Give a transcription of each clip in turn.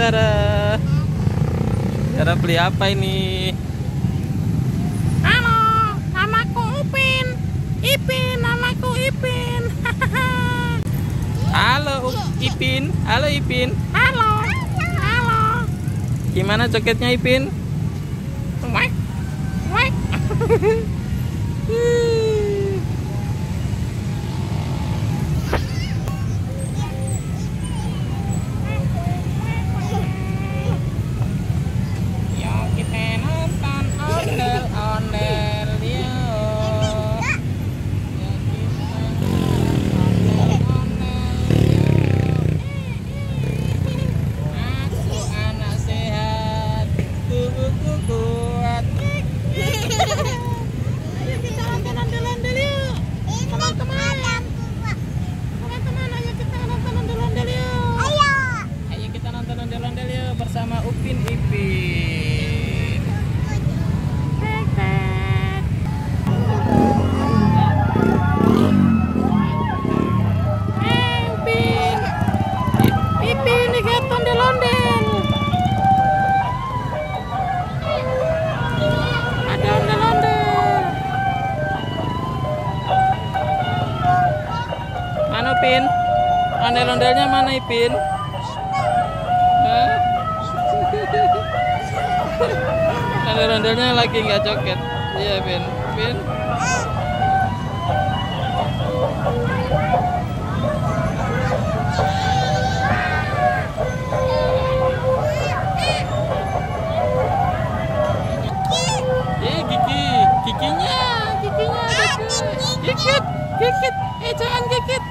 Zara. Zara beli apa ini? Halo, namaku Upin. Ipin, namaku Ipin. Halo Ipin. Halo Ipin. Halo. Halo. Gimana coketnya Ipin? Wek. Wek. Yuk kita nonton ondel-ondel yuk. Yuk kita nonton ondel-ondel yuk. Aku anak sehat, tubuhku kuat. Ayo kita nonton ondel-ondel yuk. Teman-teman. Teman-teman, ayo kita nonton ondel-ondel yuk. Ayo kita nonton ondel-ondel yuk bersama Upin Ipin. Tek-tek. Upin. Ipin, lihat ondel-ondel. Ada ondel-ondel. Mana Upin? Ondel-ondelnya mana Ipin? Hah? Ondel-ondelnya lagi nggak joget. Iya Pin. Pin. Giginya Gigit, gigit. Jangan gigit.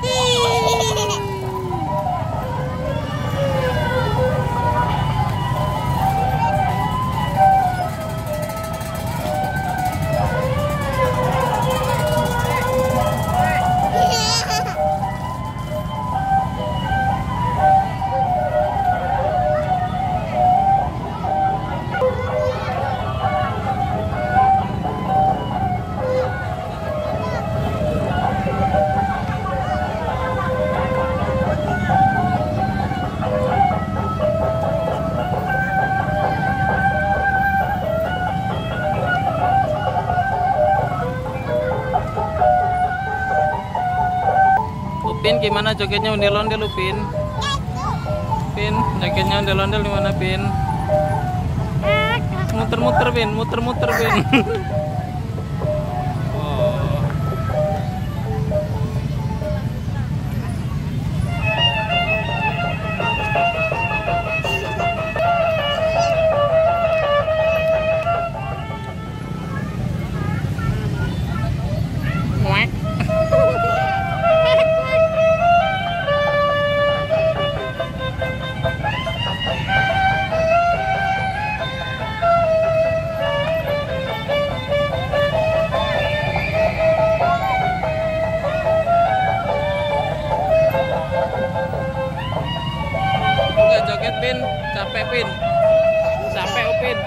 Upin gimana jogetnya ondel-ondel Upin? Pin, jogetnya ondel-ondel gimana Pin? Muter-muter Pin, muter-muter Pin. Oh. Wek. Enggak joget Pin, capek Pin. Capek Upin.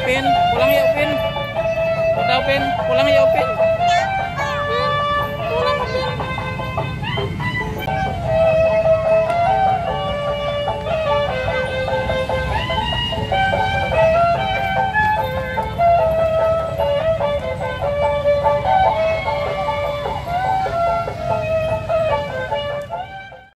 Pin, pulang yuk Pin. Udah Pin, pulang yuk Pin.